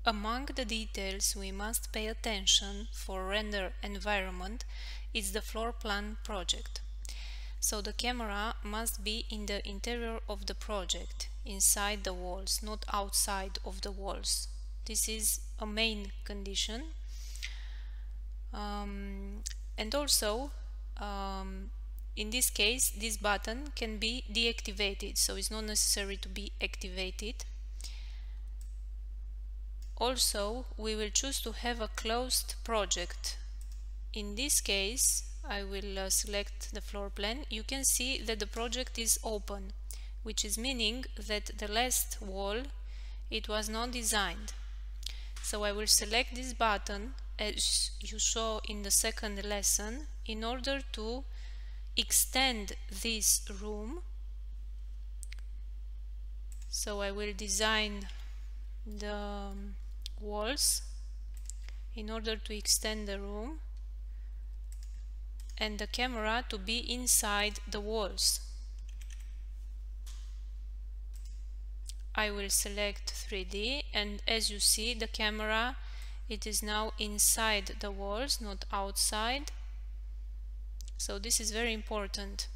Among the details we must pay attention for render environment is the floor plan project. So the camera must be in the interior of the project, inside the walls, not outside of the walls. This is a main condition. And also, in this case, this button can be deactivated, so it's not necessary to be activated. Also, we will choose to have a closed project. In this case, I will select the floor plan. You can see that the project is open, which is meaning that the last wall, it was not designed. So I will select this button as you saw in the second lesson in order to extend this room. So I will design the walls in order to extend the room and the camera to be inside the walls. I will select 3D, and as you see, the camera, it is now inside the walls, not outside. So this is very important.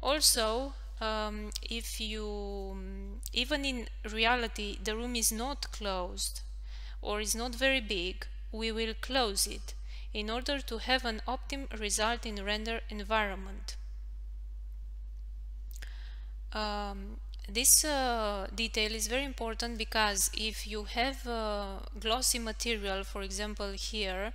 Also, if you, even in reality, the room is not closed or is not very big, we will close it in order to have an optimum result in render environment. This detail is very important because if you have glossy material, for example here,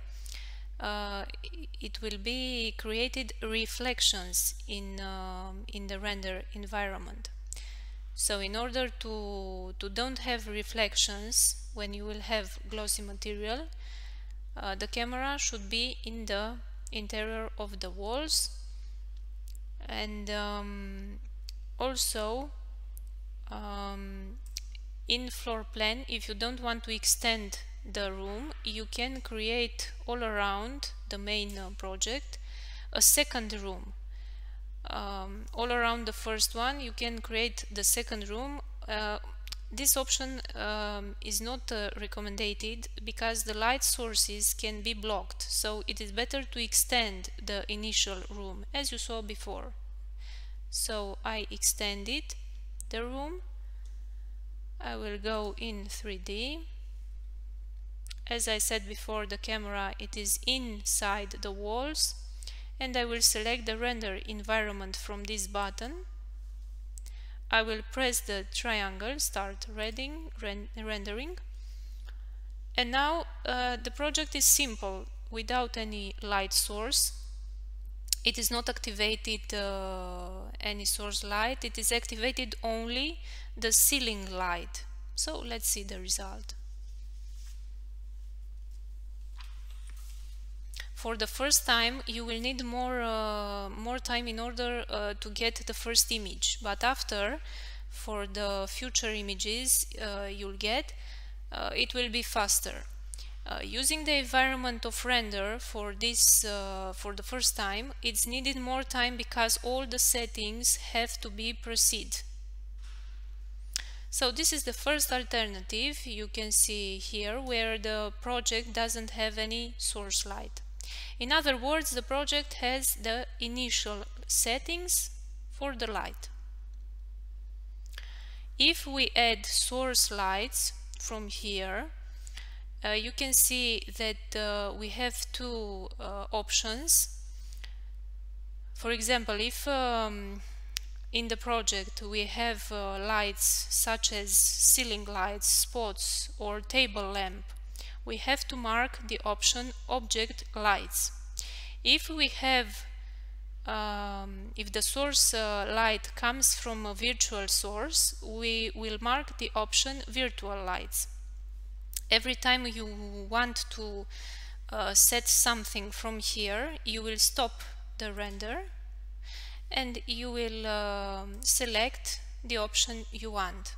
it will be created reflections in the render environment. So in order to don't have reflections when you will have glossy material, the camera should be in the interior of the walls. And also in floor plan, if you don't want to extend the room, you can create all around the main project a second room. All around the first one you can create the second room. This option is not recommended because the light sources can be blocked, so it is better to extend the initial room as you saw before. So I extended the room. I will go in 3D. As I said before, the camera, it is inside the walls, and I will select the render environment from this button. I will press the triangle, start rendering, and now the project is simple, without any light source. It is not activated any source light, it is activated only the ceiling light. So let's see the result. For the first time you will need more time in order to get the first image, but after, for the future images you'll get, it will be faster. Using the environment of render for this for the first time, it's needed more time because all the settings have to be preset. So this is the first alternative you can see here, where the project doesn't have any source light. In other words, the project has the initial settings for the light. If we add source lights from here, you can see that we have two options. For example, if in the project we have lights such as ceiling lights, spots or table lamp, we have to mark the option object lights. If we have if the source light comes from a virtual source, we will mark the option virtual lights. Every time you want to set something from here, you will stop the render and you will select the option you want.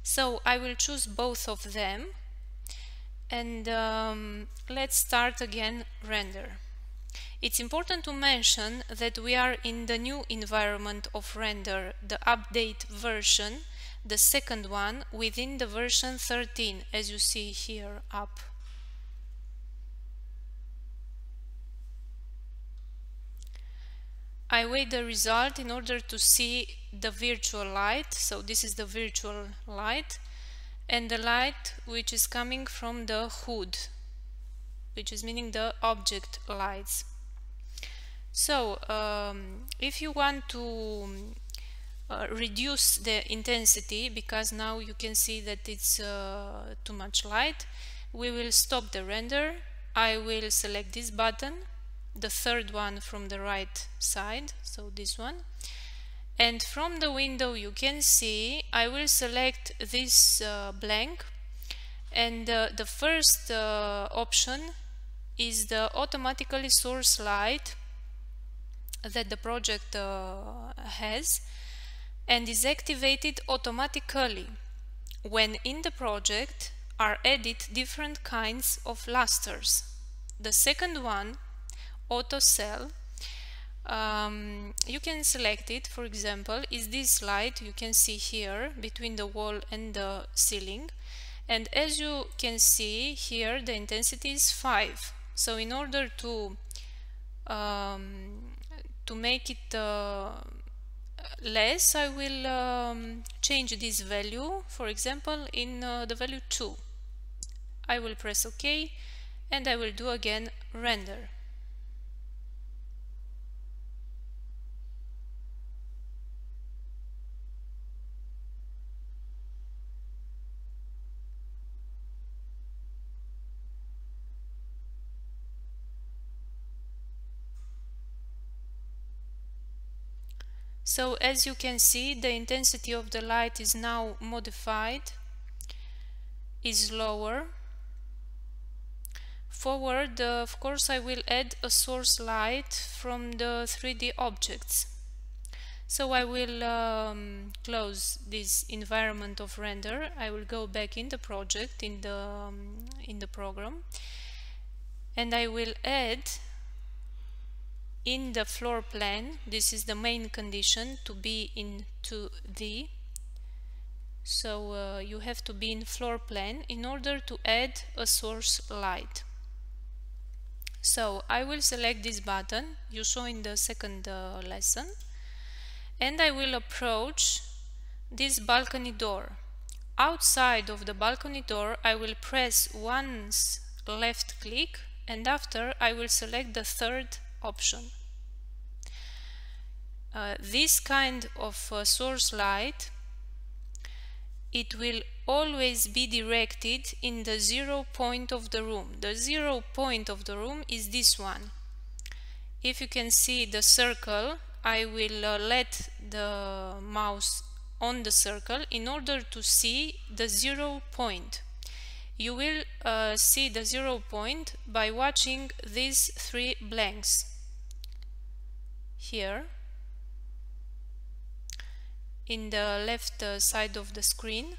So I will choose both of them, and let's start again render. It's important to mention that we are in the new environment of render, the update version, the second one within the version 13, as you see here up. I wait the result in order to see the virtual light. So this is the virtual light, and the light which is coming from the hood, which is meaning the object lights. So if you want to reduce the intensity, because now you can see that it's too much light, we will stop the render. I will select this button, the third one from the right side, so this one, and from the window you can see I will select this blank, and the first option is the automatically source light that the project has, and is activated automatically when in the project are added different kinds of lusters. The second one, auto cell, you can select it. For example, is this light you can see here between the wall and the ceiling, and as you can see here the intensity is 5. So in order to make it less, I will change this value, for example in the value 2. I will press OK, and I will do again render. So as you can see, the intensity of the light is now modified, is lower. Forward, of course, I will add a source light from the 3D objects. So I will close this environment of render. I will go back in the project, in the program, and I will add in the floor plan. This is the main condition, to be in 2D. So you have to be in floor plan in order to add a source light. So I will select this button you saw in the second lesson, and I will approach this balcony door. Outside of the balcony door I will press once left click, and after I will select the third option. This kind of source light, it will always be directed in the 0 point of the room. The 0 point of the room is this one. If you can see the circle, I will let the mouse on the circle in order to see the 0 point. You will see the 0 point by watching these 3 blanks here in the left side of the screen,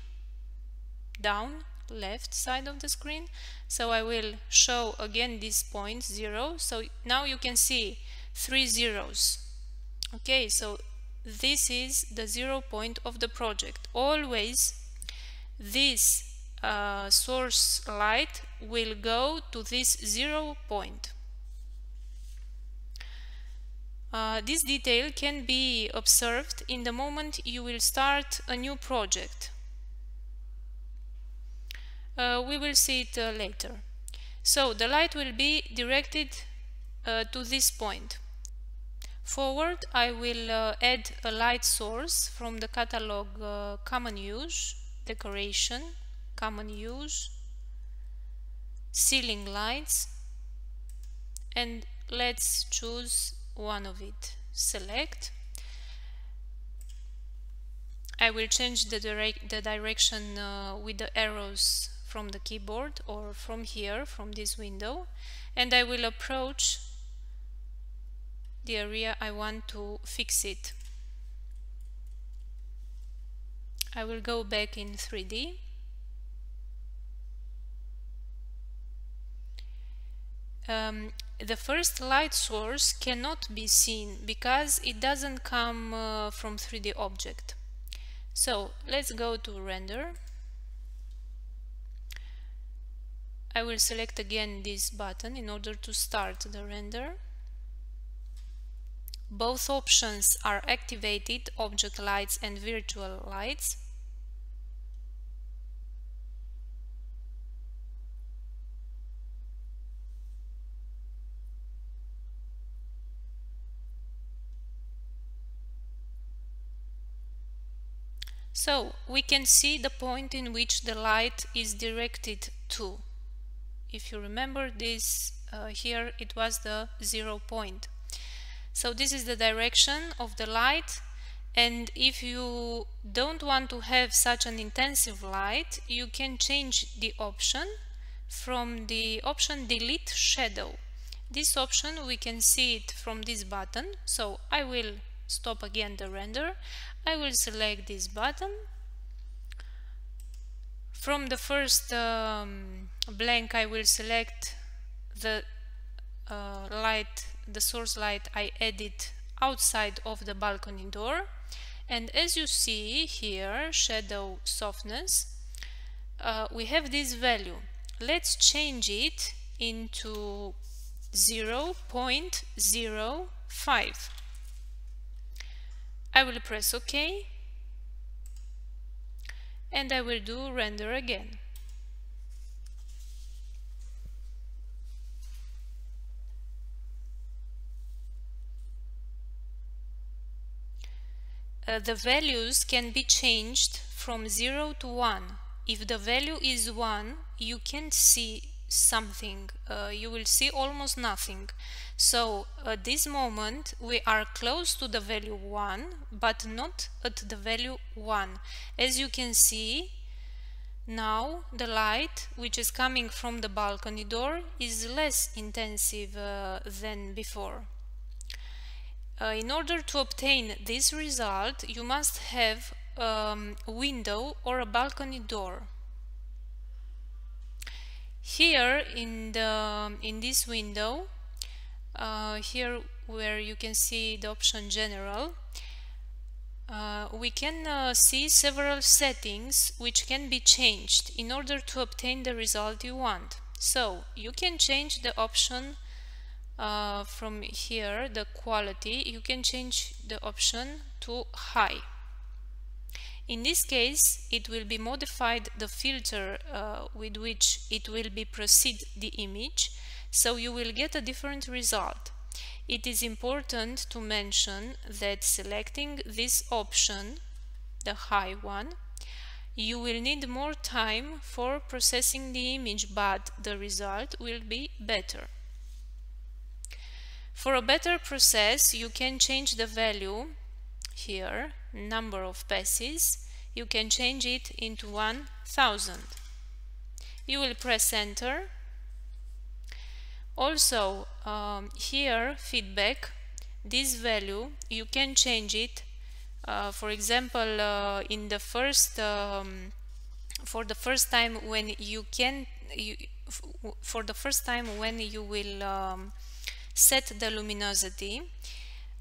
down left side of the screen. So I will show again this point 0. So now you can see 3 zeros. Okay, so this is the 0 point of the project. Always this source light will go to this 0 point. This detail can be observed in the moment you will start a new project. We will see it later. So the light will be directed to this point. Forward, I will add a light source from the catalog Common Use, Decoration, Common Use, Ceiling Lights, and let's choose one of it. Select. I will change the direction with the arrows from the keyboard or from here, from this window, and I will approach the area I want to fix it. I will go back in 3D. The first light source cannot be seen because it doesn't come from 3D object. So let's go to render. I will select again this button in order to start the render. Both options are activated, object lights and virtual lights. So we can see the point in which the light is directed to. If you remember this, here it was the 0 point. So this is the direction of the light, and if you don't want to have such an intensive light, you can change the option from the option delete shadow. This option we can see it from this button. So I will stop again the render. I will select this button. From the first blank I will select the light, the source light I added outside of the balcony door, and as you see here, shadow softness, we have this value. Let's change it into 0.05. I will press OK, and I will do render again. The values can be changed from 0 to 1. If the value is 1, you can't see something, you will see almost nothing. So at this moment we are close to the value 1, but not at the value 1. As you can see, now the light which is coming from the balcony door is less intensive than before. In order to obtain this result, you must have a window or a balcony door. Here in this window, here where you can see the option General, we can see several settings which can be changed in order to obtain the result you want. So you can change the option from here, the quality, you can change the option to high. In this case, it will be modified the filter with which it will be proceed the image, so you will get a different result. It is important to mention that selecting this option, the high one, you will need more time for processing the image, but the result will be better. For a better process, you can change the value here, number of passes, you can change it into 1000. You will press enter. Also, here, feedback, this value, you can change it. For example, in the first, for the first time when you will set the luminosity,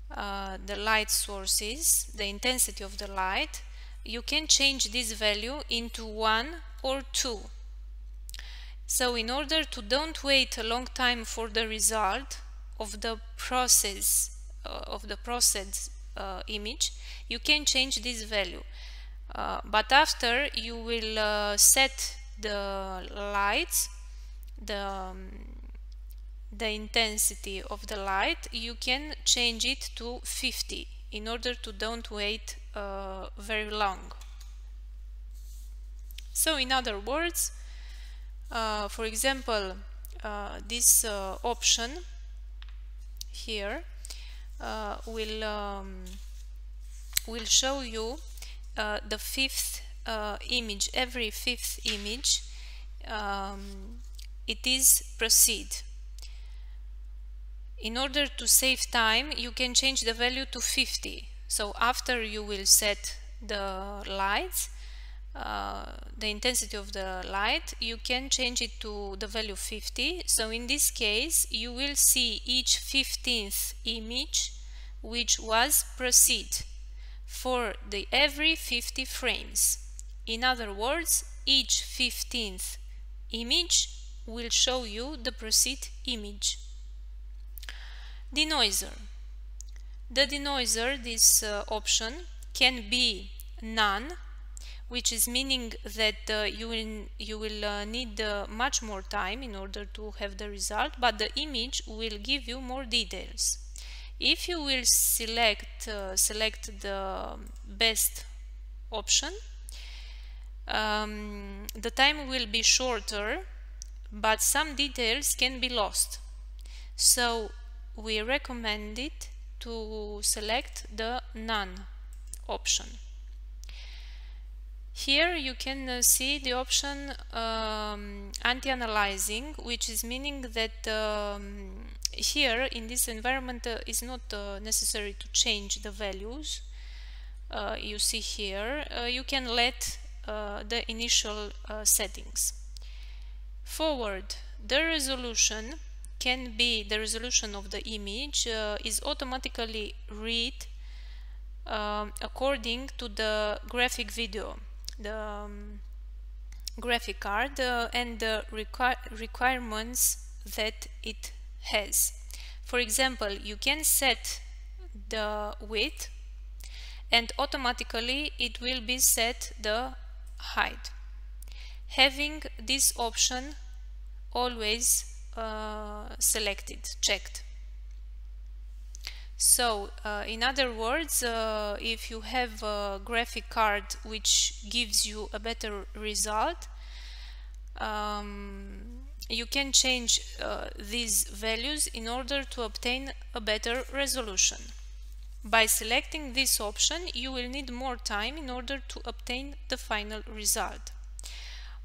the light sources, the intensity of the light, you can change this value into 1 or 2. So in order to don't wait a long time for the result of the process image, you can change this value. But after you will set the lights, the intensity of the light, you can change it to 50 in order to don't wait very long. So in other words, for example, this option here will show you the fifth image. Every fifth image it is proceed. In order to save time, you can change the value to 50. So after you will set the lights, the intensity of the light, you can change it to the value 50. So in this case, you will see each 15th image which was proceed for the every 50 frames. In other words, each 15th image will show you the preset image. Denoiser. The denoiser, this option, can be none, which is meaning that you will need much more time in order to have the result, but the image will give you more details. If you will select the best option, the time will be shorter, but some details can be lost. So we recommend it to select the none option. Here you can see the option anti-aliasing, which is meaning that here in this environment is not necessary to change the values. You see here, you can let the initial settings. Forward, the resolution can be the resolution of the image is automatically read according to the graphic video, the graphic card and the requirements that it has. For example, you can set the width and automatically it will be set the height. Having this option always checked. So in other words, if you have a graphic card which gives you a better result, you can change these values in order to obtain a better resolution. By selecting this option, you will need more time in order to obtain the final result.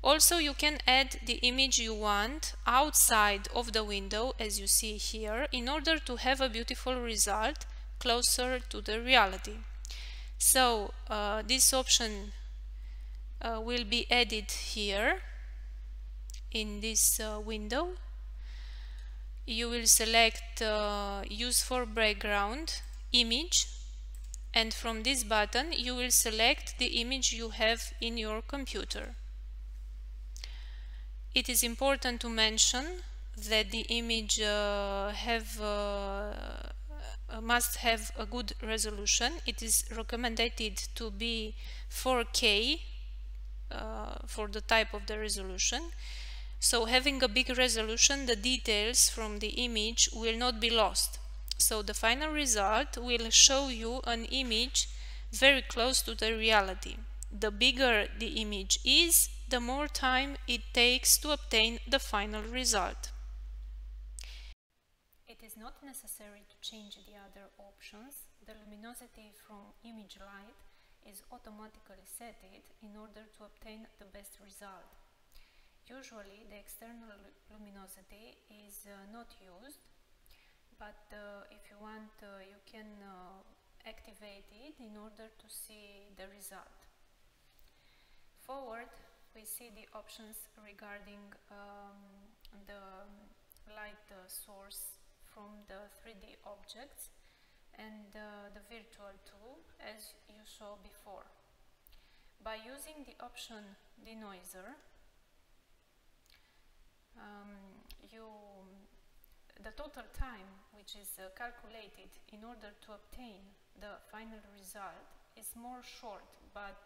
Also, you can add the image you want outside of the window, as you see here, in order to have a beautiful result closer to the reality. So this option will be added here in this window. You will select use for background image, and from this button you will select the image you have in your computer. It is important to mention that the image must have a good resolution. It is recommended to be 4K for the type of the resolution. So having a big resolution, the details from the image will not be lost. So the final result will show you an image very close to the reality. The bigger the image is, the more time it takes to obtain the final result. It is not necessary to change the other options. The luminosity from image light is automatically set in order to obtain the best result. Usually the external luminosity is not used, but if you want you can activate it in order to see the result. Forward, we see the options regarding the light source from the 3D objects and the virtual tool, as you saw before. By using the option denoiser, the total time which is calculated in order to obtain the final result is more short, but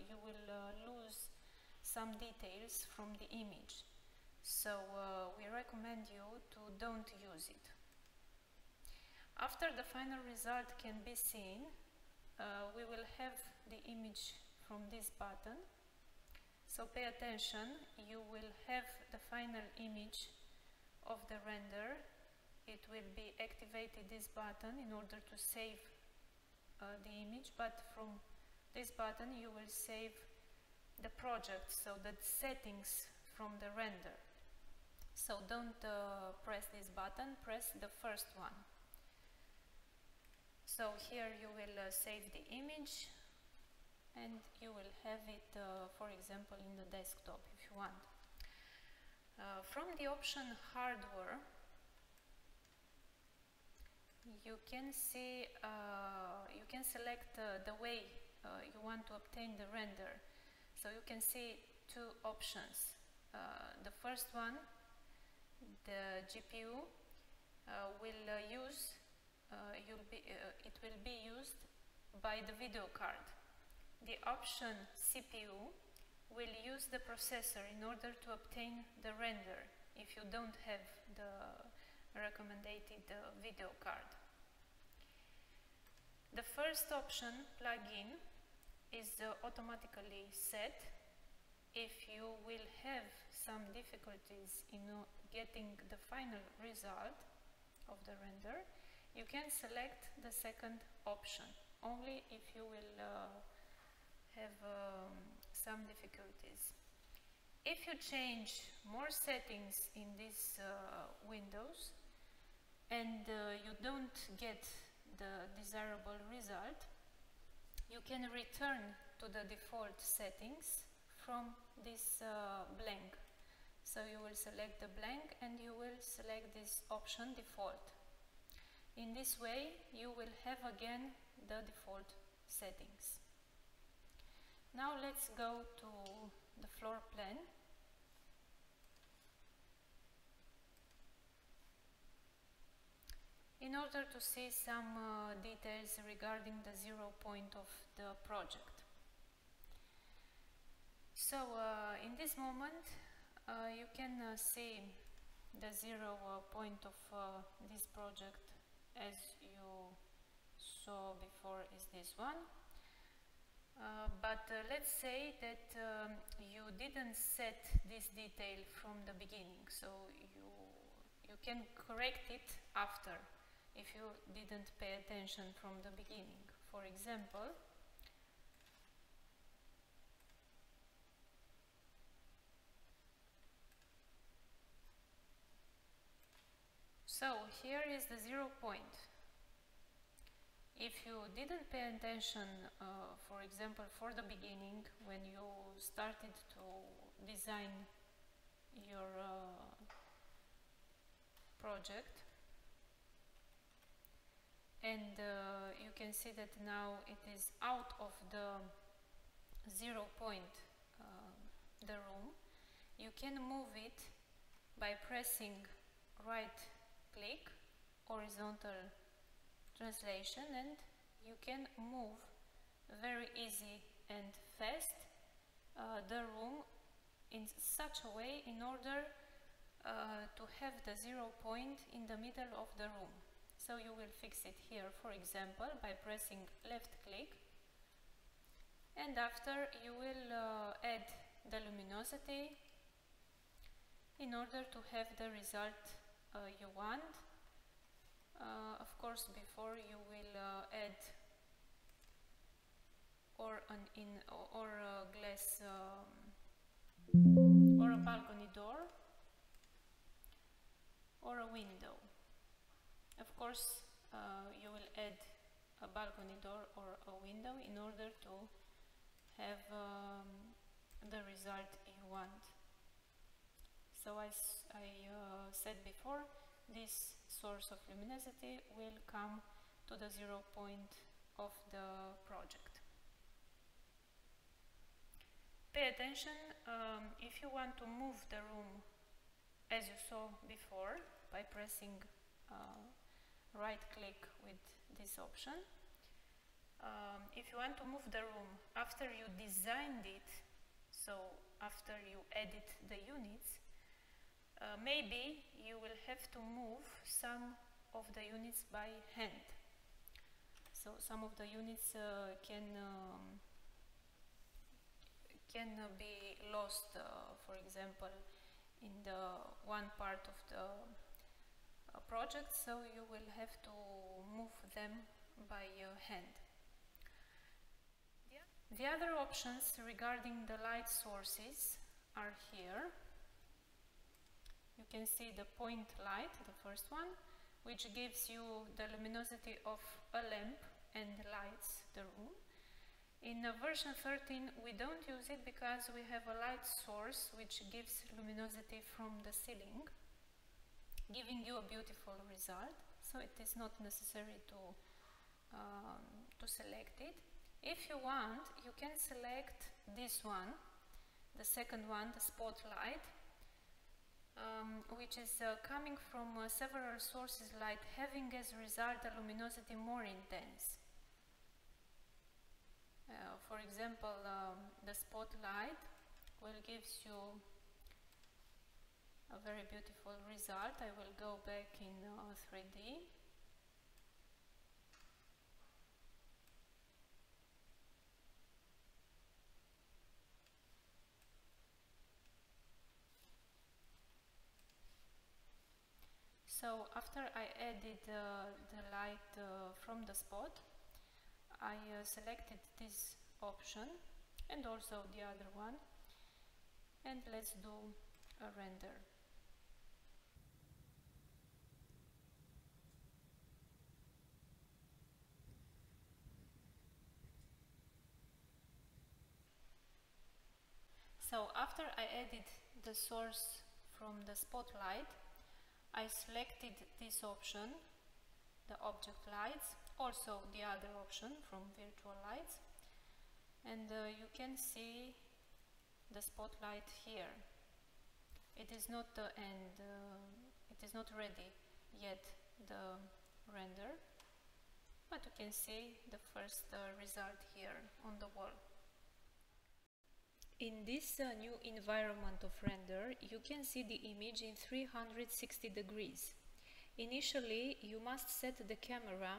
you will lose some details from the image. So we recommend you to don't use it. After the final result can be seen, we will have the image from this button. So pay attention, you will have the final image of the render. It will be activated this button in order to save the image, but from this button you will save the project, so the settings from the render. So don't press this button, press the first one. So here you will save the image and you will have it, for example, in the desktop if you want. From the option hardware, you can see, you can select the way you want to obtain the render. So you can see two options. The first one, the GPU will use, it will be used by the video card. The option CPU will use the processor in order to obtain the render if you don't have the recommended video card. The first option, plugin, is automatically set. If you will have some difficulties in getting the final result of the render, you can select the second option, only if you will have some difficulties. If you change more settings in these windows and you don't get the desirable result, you can return to the default settings from this blank. So you will select the blank and you will select this option default. In this way you will have again the default settings. Now let's go to the floor plan. In order to see some details regarding the 0 point of the project. So in this moment you can see the 0 point of this project as you saw before is this one. But let's say that you didn't set this detail from the beginning, so you can correct it after if you didn't pay attention from the beginning. For example, so here is the 0 point. If you didn't pay attention, for example, for the beginning, when you started to design your project, and you can see that now it is out of the 0 point, the room, you can move it by pressing right click, horizontal translation, and you can move very easy and fast the room in such a way in order to have the 0 point in the middle of the room. So you will fix it here, for example, by pressing left click, and after you will add the luminosity in order to have the result you want. Of course, before you will add or a glass or a balcony door or a window. Of course, you will add a balcony door or a window in order to have the result you want. So as I said before, this source of luminosity will come to the 0 point of the project. Pay attention, if you want to move the room as you saw before by pressing right click with this option. If you want to move the room after you designed it, so after you edit the units, maybe you will have to move some of the units by hand. So some of the units can be lost, for example, in the one part of the project, so you will have to move them by hand. The other options regarding the light sources are here. You can see the point light, the first one, which gives you the luminosity of a lamp and lights the room. In version 13 we don't use it because we have a light source which gives luminosity from the ceiling, giving you a beautiful result. so it is not necessary to select it. If you want, you can select this one, the second one, the spotlight, which is coming from several sources light, having as result a luminosity more intense. For example, the spotlight will give you a very beautiful result. I will go back in 3D. So after I added the light from the spot, I selected this option and also the other one, and let's do a render. So after I added the source from the spotlight, I selected this option, the object lights, also the other option from virtual lights, and you can see the spotlight here. It is not it is not ready yet, the render, but you can see the first result here on the wall. In this new environment of render, you can see the image in 360 degrees. Initially, you must set the camera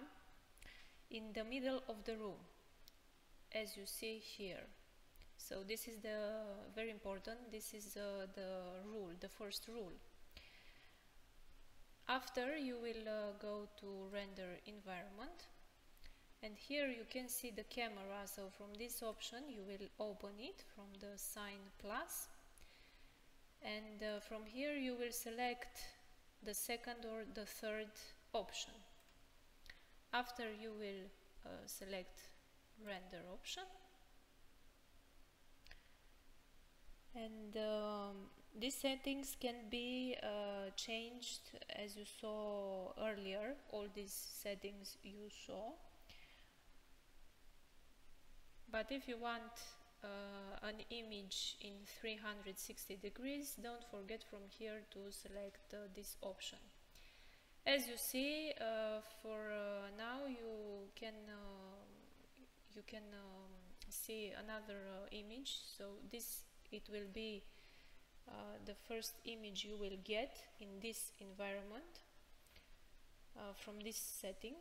in the middle of the room, as you see here. So this is very important. This is the rule, the first rule. After, you will go to render environment, and here you can see the camera. So from this option you will open it from the sign plus, and from here you will select the second or the third option. After, you will select render option, and these settings can be changed as you saw earlier. All these settings you saw. But if you want an image in 360 degrees, don't forget from here to select this option. As you see, for now you can see another image. So it will be the first image you will get in this environment from this setting,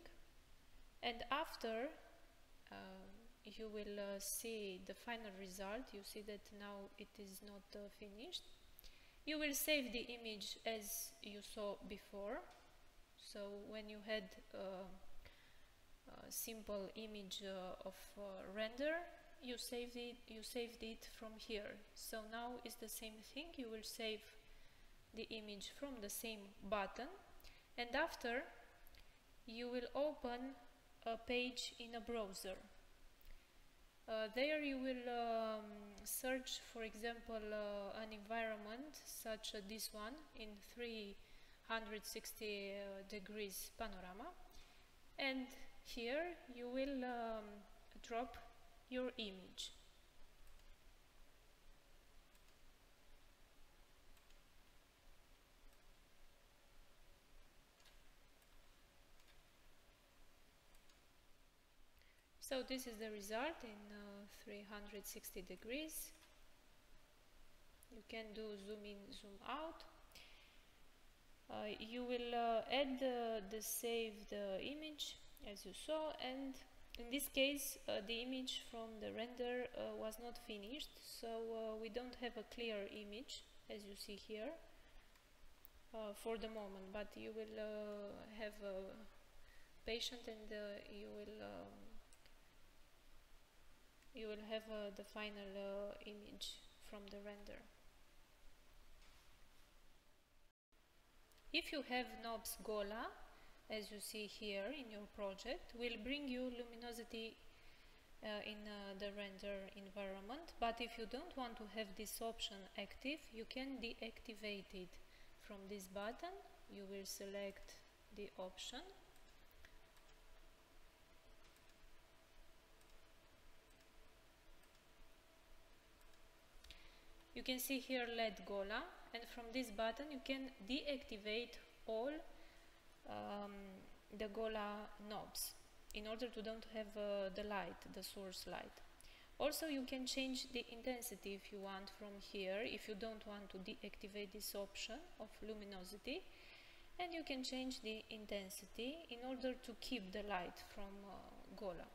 and after you will see the final result. You see that now it is not finished. You will save the image as you saw before. So when you had a simple image of render, you saved it from here. So now it's the same thing. You will save the image from the same button, and after you will open a page in a browser. There you will search, for example, an environment such as this one in 360 degrees panorama, and here you will drop your image. So this is the result in 360 degrees. You can do zoom in, zoom out. You will add the saved image as you saw, and in this case the image from the render was not finished, so we don't have a clear image as you see here for the moment, but you will have patience, and you will have the final image from the render. If you have knobs Gola, as you see here in your project, will bring you luminosity in the render environment, but if you don't want to have this option active, you can deactivate it from this button. You will select the option. You can see here LED Gola, and from this button you can deactivate all the Gola knobs in order to don't have the light, the source light. Also you can change the intensity if you want from here, if you don't want to deactivate this option of luminosity, and you can change the intensity in order to keep the light from Gola.